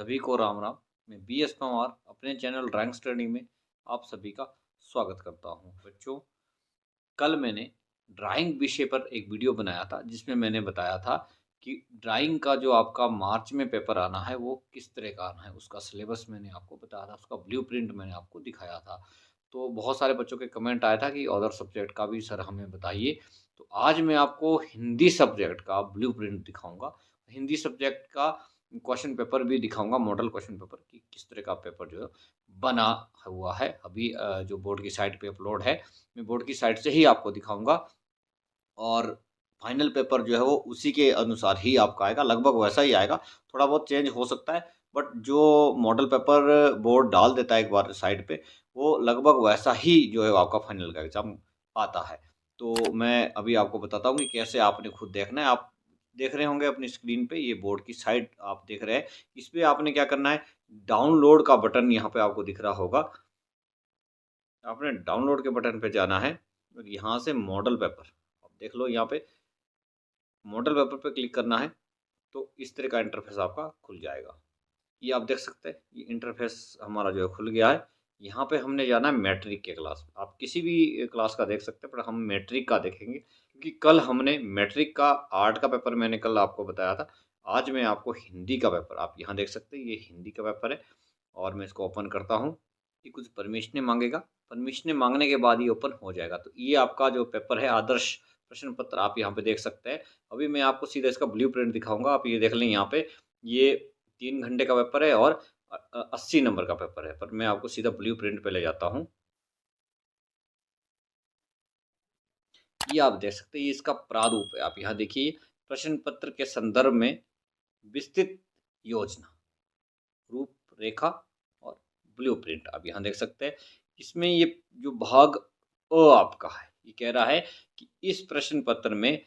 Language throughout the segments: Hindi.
सभी को राम राम। मैं बीएस पंवार अपने चैनल रैंक स्टडी में आप सभी का स्वागत करता हूं। बच्चों, कल मैंने ड्राइंग विषय पर एक वीडियो बनाया था जिसमें मैंने बताया था कि ड्राइंग का जो आपका मार्च में पेपर आना है वो किस तरह का आना है। उसका सिलेबस मैंने आपको बताया था, उसका ब्लूप्रिंट मैंने आपको दिखाया था। तो बहुत सारे बच्चों के कमेंट आया था कि अदर सब्जेक्ट का भी सर हमें बताइए। तो आज मैं आपको हिंदी सब्जेक्ट का ब्लूप्रिंट दिखाऊंगा। हिंदी सब्जेक्ट का क्वेश्चन पेपर भी दिखाऊंगा, मॉडल क्वेश्चन पेपर की किस तरह का पेपर जो है बना हुआ है। अभी जो बोर्ड की साइट पे अपलोड है, मैं बोर्ड की साइट से ही आपको दिखाऊंगा और फाइनल पेपर जो है वो उसी के अनुसार ही आपका आएगा, लगभग वैसा ही आएगा। थोड़ा बहुत चेंज हो सकता है, बट जो मॉडल पेपर बोर्ड डाल देता है एक बार साइट पे, वो लगभग वैसा ही जो है आपका फाइनल का एग्जाम आता है। तो मैं अभी आपको बताता हूँ कि कैसे आपने खुद देखना है। आप देख रहे होंगे अपनी स्क्रीन पे, ये बोर्ड की साइट आप देख रहे हैं। इस पे आपने क्या करना है, डाउनलोड का बटन यहाँ पे आपको दिख रहा होगा। आपने डाउनलोड के बटन पे जाना है और यहाँ से मॉडल पेपर आप देख लो, यहाँ पे मॉडल पेपर पे क्लिक करना है। तो इस तरह का इंटरफेस आपका खुल जाएगा। ये आप देख सकते हैं, ये इंटरफेस हमारा जो है खुल गया है। यहाँ पे हमने जाना है मैट्रिक के क्लास। आप किसी भी क्लास का देख सकते हैं, पर हम मैट्रिक का देखेंगे क्योंकि कल हमने मैट्रिक का आर्ट का पेपर मैंने कल आपको बताया था। आज मैं आपको हिंदी का पेपर, आप यहाँ देख सकते हैं, ये हिंदी का पेपर है और मैं इसको ओपन करता हूँ। ये कुछ परमिशन मांगेगा, परमिशन मांगने के बाद ये ओपन हो जाएगा। तो ये आपका जो पेपर है आदर्श प्रश्न पत्र, आप यहाँ पे देख सकते हैं। अभी मैं आपको सीधा इसका ब्लूप्रिंट दिखाऊंगा। आप ये देख लें, यहाँ पे ये 3 घंटे का पेपर है और 80 नंबर का पेपर है। पर मैं आपको सीधा ब्लूप्रिंट पे ले जाता हूँ। ये आप देख सकते हैं, ये इसका प्रारूप है। आप यहाँ देखिए, प्रश्न पत्र के संदर्भ में विस्तृत योजना, रूपरेखा और ब्लूप्रिंट आप यहाँ देख सकते हैं। इसमें ये जो भाग अ आपका है, ये कह रहा है कि इस प्रश्न पत्र में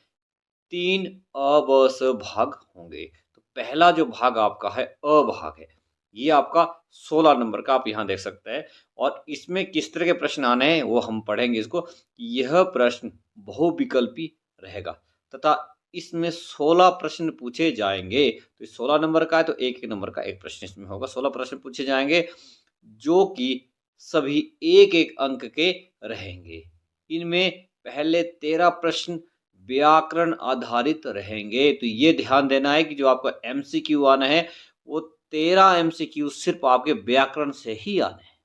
3 अ, ब, स भाग होंगे। तो पहला जो भाग आपका है अ भाग है, ये आपका 16 नंबर का आप यहाँ देख सकते हैं। और इसमें किस तरह के प्रश्न आने हैं वो हम पढ़ेंगे इसको। यह प्रश्न बहुविकल्पी रहेगा तथा इसमें 16 प्रश्न पूछे जाएंगे। तो 16 नंबर का है तो एक एक नंबर का एक प्रश्न इसमें होगा। 16 प्रश्न पूछे जाएंगे जो कि सभी एक एक अंक के रहेंगे। इनमें पहले 13 प्रश्न व्याकरण आधारित रहेंगे। तो ये ध्यान देना है कि जो आपका एमसीक्यू आना है वो 13 एमसीक्यू सिर्फ आपके व्याकरण से ही आने हैं।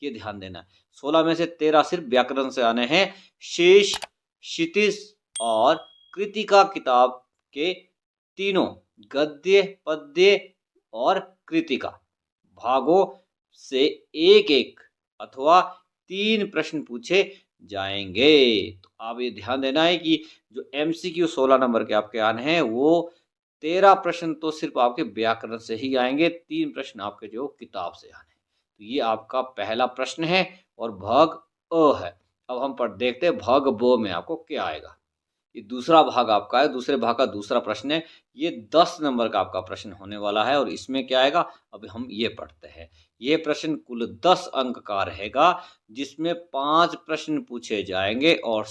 ये ध्यान देना है, 16 में से 13 सिर्फ व्याकरण से आने हैं। शेष क्षितिज और कृतिका किताब के तीनों गद्य, पद्य और कृतिका भागों से एक एक अथवा 3 प्रश्न पूछे जाएंगे। तो आप ये ध्यान देना है कि जो एमसीक्यू 16 नंबर के आपके आने हैं वो 13 प्रश्न तो सिर्फ आपके व्याकरण से ही आएंगे, 3 प्रश्न आपके जो किताब से आने हैं। तो ये आपका पहला प्रश्न है और भाग अ है। अब हम पर देखते हैं भाग ब में आपको क्या आएगा। ये दूसरा भाग आपका है, दूसरे भाग का दूसरा प्रश्न है। ये 10 नंबर का आपका प्रश्न होने वाला है और इसमें क्या आएगा, अभी हम ये पढ़ते हैं। ये प्रश्न कुल 10 अंक का रहेगा जिसमें 5 प्रश्न पूछे जाएंगे और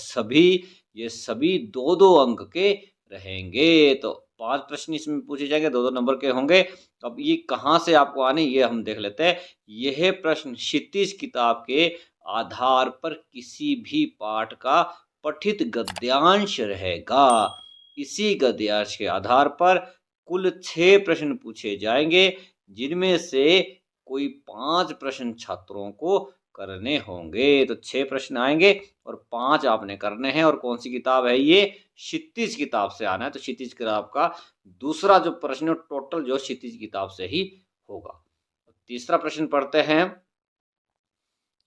ये सभी 2-2 अंक के रहेंगे। तो 5 प्रश्न इसमें पूछे जाएंगे, 2-2 नंबर के होंगे। अब ये कहाँ से आपको आने, ये हम देख लेते हैं। यह प्रश्न क्षितिज किताब के आधार पर किसी भी पाठ का पठित गद्यांश रहेगा। इसी गद्यांश के आधार पर कुल 6 प्रश्न पूछे जाएंगे जिनमें से कोई 5 प्रश्न छात्रों को करने होंगे। तो 6 प्रश्न आएंगे और 5 आपने करने हैं। और कौन सी किताब है ये, क्षितिज किताब से आना है। तो क्षितिज किताब का दूसरा जो प्रश्न है टोटल जो क्षितिज किताब से ही होगा। तीसरा प्रश्न पढ़ते हैं।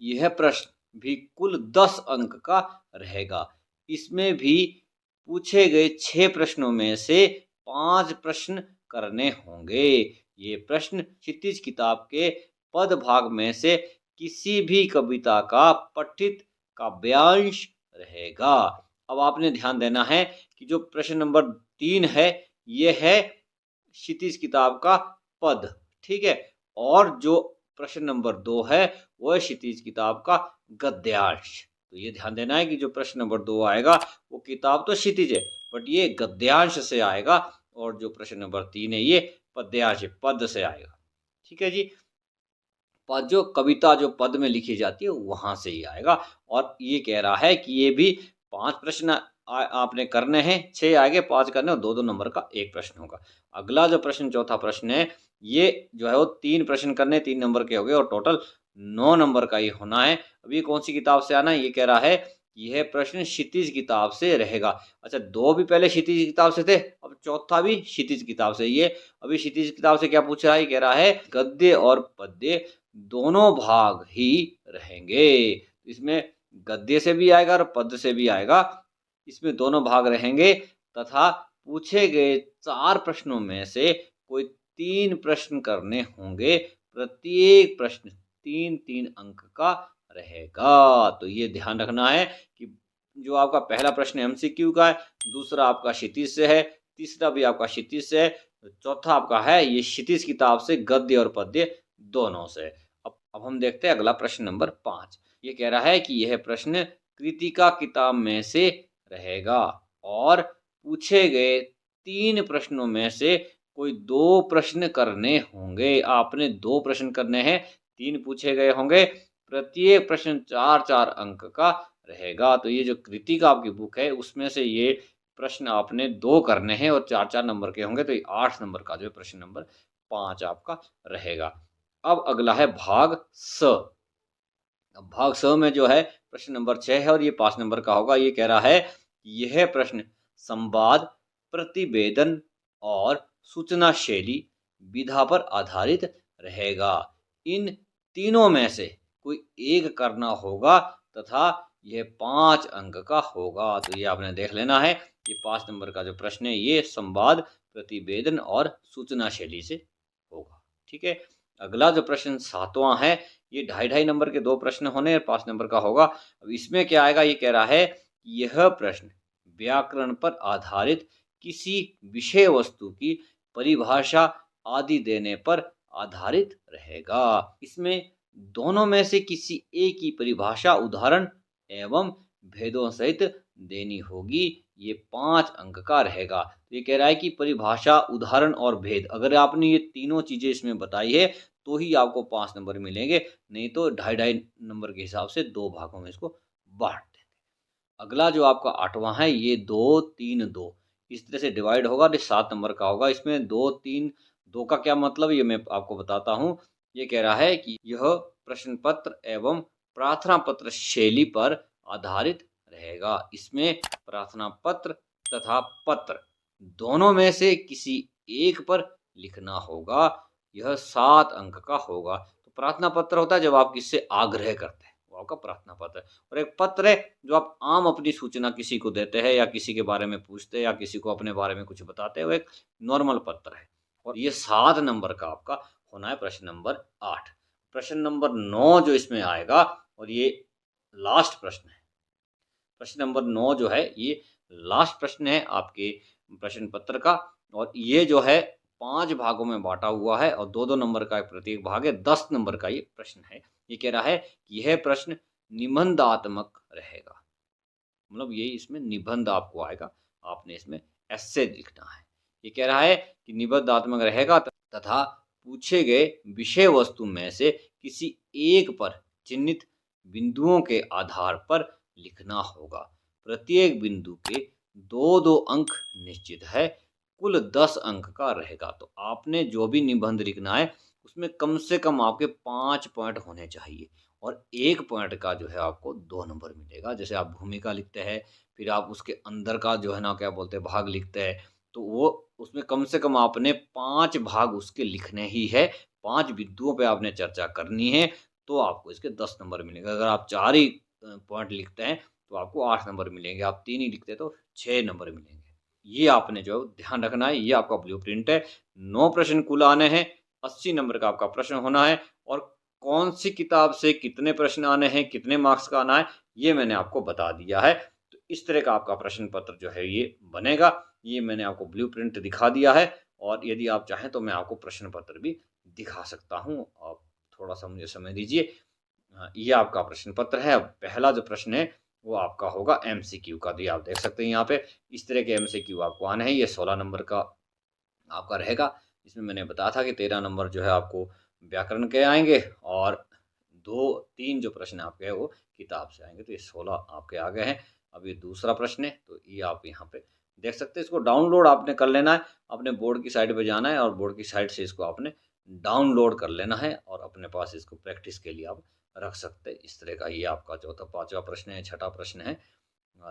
यह प्रश्न भी कुल 10 अंक का रहेगा। इसमें भी पूछे गए 6 प्रश्नों में से 5 प्रश्न करने होंगे। ये प्रश्न क्षितिज किताब के पद भाग में से किसी भी कविता का पठित काव्यांश रहेगा। अब आपने ध्यान देना है कि जो प्रश्न नंबर 3 है ये है क्षितिज किताब का पद, ठीक है। और जो प्रश्न नंबर 2 है वो है क्षितिज किताब का गद्यांश। तो ये ध्यान देना है कि जो प्रश्न नंबर 2 आएगा वो किताब तो क्षितिज है बट ये गद्यांश से आएगा और जो प्रश्न नंबर 3 है ये पद्यांश, पद से आएगा। ठीक है जी। जो कविता जो पद में लिखी जाती है वहाँ से ही आएगा। और ये कह रहा है कि ये भी 5 प्रश्न आपने करने हैं, 6 आएँगे, 5 करने और 2-2 नंबर का 1 प्रश्न होगा। अगला जो प्रश्न चौथा प्रश्न है, ये जो है वो 3 प्रश्न करने 3 नंबर के हो गए और टोटल 9 नंबर का ये होना है। अब ये कौन-सी किताब से आना है? ये कह रहा है यह प्रश्न क्षितिज किताब से रहेगा। अच्छा, 2 भी पहले क्षितिज किताब से थे, अब चौथा भी क्षितिज किताब से। ये अभी क्षितिज किताब से क्या पूछ रहा है? ये कह रहा है गद्य और पद्य दोनों भाग ही रहेंगे। इसमें गद्य से भी आएगा और पद्य से भी आएगा। इसमें दोनों भाग रहेंगे तथा पूछे गए 4 प्रश्नों में से कोई 3 प्रश्न करने होंगे। प्रत्येक प्रश्न 3-3 अंक का रहेगा। तो ये ध्यान रखना है कि जो आपका पहला प्रश्न एमसीक्यू का है, दूसरा आपका क्षितिज से है, तीसरा भी आपका क्षितिज से है, चौथा आपका है ये क्षितिज किताब से गद्य और पद्य दोनों से। अब हम देखते हैं अगला प्रश्न नंबर 5। ये कह रहा है कि यह प्रश्न कृतिका किताब में से रहेगा और पूछे गए 3 प्रश्नों में से कोई 2 प्रश्न करने होंगे। आपने 2 प्रश्न करने हैं, 3 पूछे गए होंगे, प्रत्येक प्रश्न 4-4 अंक का रहेगा। तो ये जो कृतिका आपकी बुक है उसमें से ये प्रश्न आपने 2 करने हैं और 4-4 नंबर के होंगे, तो ये 8 नंबर का जो है प्रश्न नंबर 5 आपका रहेगा। अब अगला है भाग स। अब भाग स में जो है प्रश्न नंबर 6 है और ये 5 नंबर का होगा। ये कह रहा है यह प्रश्न संवाद, प्रतिवेदन और सूचना शैली विधा पर आधारित रहेगा। इन तीनों में से कोई एक करना होगा तथा यह 5 अंक का होगा। तो ये आपने देख लेना है। ये 5 नंबर का जो प्रश्न है ये संवाद, प्रतिवेदन और सूचना शैली से होगा। ठीक है। अगला जो प्रश्न 7वां है, ये 2.5-2.5 नंबर के 2 प्रश्न होने और 5 नंबर का होगा। अब इसमें क्या आएगा? ये कह रहा है यह प्रश्न व्याकरण पर आधारित किसी विषय वस्तु की परिभाषा आदि देने पर आधारित रहेगा। इसमें दोनों में से किसी एक की परिभाषा, उदाहरण एवं भेदों सहित देनी होगी। ये 5 अंक का रहेगा। तो ये कह रहा है कि परिभाषा, उदाहरण और भेद, अगर आपने ये तीनों चीजें इसमें बताई है तो ही आपको 5 नंबर मिलेंगे, नहीं तो 2.5-2.5 नंबर के हिसाब से 2 भागों में इसको बांट देंगे। अगला जो आपका 8वां है, ये 2-3-2 इस तरह से डिवाइड होगा, तो 7 नंबर का होगा। इसमें 2-3-2 का क्या मतलब, ये मैं आपको बताता हूँ। ये कह रहा है कि यह प्रश्न पत्र एवं प्रार्थना पत्र शैली पर आधारित रहेगा। इसमें प्रार्थना पत्र तथा पत्र दोनों में से किसी एक पर लिखना होगा। यह 7 अंक का होगा। तो प्रार्थना पत्र होता है जब आप किससे आग्रह करते हैं, वो आपका प्रार्थना पत्र है। और एक पत्र है जो आप आम अपनी सूचना किसी को देते हैं या किसी के बारे में पूछते हैं या किसी को अपने बारे में कुछ बताते हैं, वो एक नॉर्मल पत्र है। और ये 7 नंबर का आपका होना है प्रश्न नंबर 8। प्रश्न नंबर 9 जो इसमें आएगा और ये लास्ट प्रश्न है। प्रश्न नंबर 9 जो है ये लास्ट प्रश्न है आपके प्रश्न पत्र का और ये जो है 5 भागों में बांटा हुआ है और 2-2 नंबर का प्रत्येक भाग है। 10 नंबर का ये प्रश्न है। ये कह रहा है कि यह प्रश्न निबंधात्मक रहेगा, मतलब ये इसमें निबंध आपको आएगा, आपने इसमें एस्से लिखना है। ये कह रहा है कि निबंधात्मक रहेगा तथा पूछे गए विषय वस्तु में से किसी एक पर चिन्हित बिंदुओं के आधार पर लिखना होगा। प्रत्येक बिंदु के 2-2 अंक निश्चित है, कुल 10 अंक का रहेगा। तो आपने जो भी निबंध लिखना है उसमें कम से कम आपके 5 पॉइंट होने चाहिए और 1 पॉइंट का जो है आपको 2 नंबर मिलेगा। जैसे आप भूमिका लिखते हैं, फिर आप उसके अंदर का जो है ना क्या बोलते हैं भाग लिखते हैं, तो वो उसमें कम से कम आपने 5 भाग उसके लिखने ही है, 5 बिंदुओं पे आपने चर्चा करनी है, तो आपको इसके 10 नंबर मिलेंगे। अगर आप 4 ही पॉइंट लिखते हैं तो आपको 8 नंबर मिलेंगे, आप 3 ही लिखते हैं तो 6 नंबर मिलेंगे। ये आपने जो ध्यान रखना है, ये आपका ब्लूप्रिंट है। 9 प्रश्न कुल आने हैं, 80 नंबर का आपका प्रश्न होना है और कौन सी किताब से कितने प्रश्न आने हैं, कितने मार्क्स का आना है, ये मैंने आपको बता दिया है। तो इस तरह का आपका प्रश्न पत्र जो है ये बनेगा। ये मैंने आपको ब्लूप्रिंट दिखा दिया है और यदि आप चाहें तो मैं आपको प्रश्न पत्र भी दिखा सकता हूँ। आप थोड़ा-सा मुझे समय दीजिए। ये आपका प्रश्न पत्र है। अब पहला जो प्रश्न है वो आपका होगा एमसीक्यू का। तो आप देख सकते हैं यहाँ पे इस तरह के एमसीक्यू आपको आने हैं। ये 16 नंबर का आपका रहेगा। इसमें मैंने बताया था कि 13 नंबर जो है आपको व्याकरण के आएंगे और 2-3 जो प्रश्न आपके हैं वो किताब से आएंगे। तो ये 16 आपके आ गए हैं। अब ये दूसरा प्रश्न है, तो ये आप यहाँ पे देख सकते हैं। इसको डाउनलोड आपने कर लेना है, अपने बोर्ड की साइड पे जाना है और बोर्ड की साइड से इसको आपने डाउनलोड कर लेना है और अपने पास इसको प्रैक्टिस के लिए आप रख सकते हैं। इस तरह का ये आपका चौथा 5वां प्रश्न है, छठा प्रश्न है,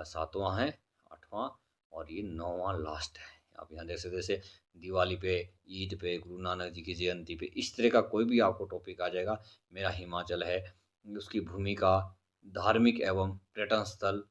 7वां है, 8वां और ये 9वां लास्ट है। आप यहाँ देख सकते हैं, जैसे दिवाली पे, ईद पे, गुरु नानक जी की जयंती पे, इस तरह का कोई भी आपको टॉपिक आ जाएगा। मेरा हिमाचल है, उसकी भूमिका, धार्मिक एवं पर्यटन स्थल,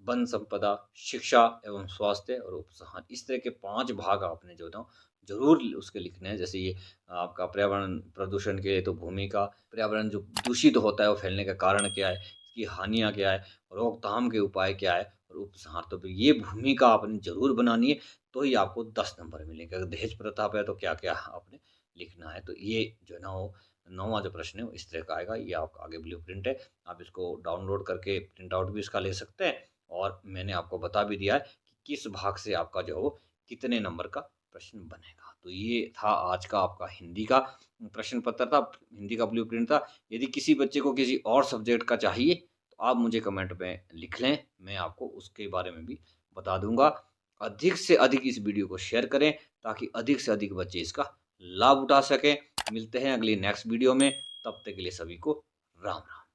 वन संपदा, शिक्षा एवं स्वास्थ्य और उपसंहार, इस तरह के 5 भाग आपने जो ना ज़रूर उसके लिखने हैं। जैसे ये आपका पर्यावरण प्रदूषण के लिए तो भूमिका, पर्यावरण जो दूषित होता है वो फैलने का कारण क्या है, इसकी हानियाँ क्या है, रोकथाम के उपाय क्या है और उपसंहार। तो ये भूमिका आपने ज़रूर बनानी है, तो ही आपको 10 नंबर मिलेंगे। अगर दहेज प्रथा पे है तो क्या-क्या आपने लिखना है। तो ये जो है ना वो 9वां जो प्रश्न है वो इस तरह का आएगा। ये आपका आगे ब्लूप्रिंट है। आप इसको डाउनलोड करके प्रिंट आउट भी इसका ले सकते हैं और मैंने आपको बता भी दिया है कि किस भाग से आपका जो है वो कितने नंबर का प्रश्न बनेगा। तो ये था आज का आपका हिंदी का प्रश्न पत्र था, हिंदी का ब्लूप्रिंट था। यदि किसी बच्चे को किसी और सब्जेक्ट का चाहिए तो आप मुझे कमेंट में लिख लें, मैं आपको उसके बारे में भी बता दूँगा। अधिक से अधिक इस वीडियो को शेयर करें ताकि अधिक से अधिक बच्चे इसका लाभ उठा सकें। मिलते हैं अगली नेक्स्ट वीडियो में, तब तक के लिए सभी को राम राम।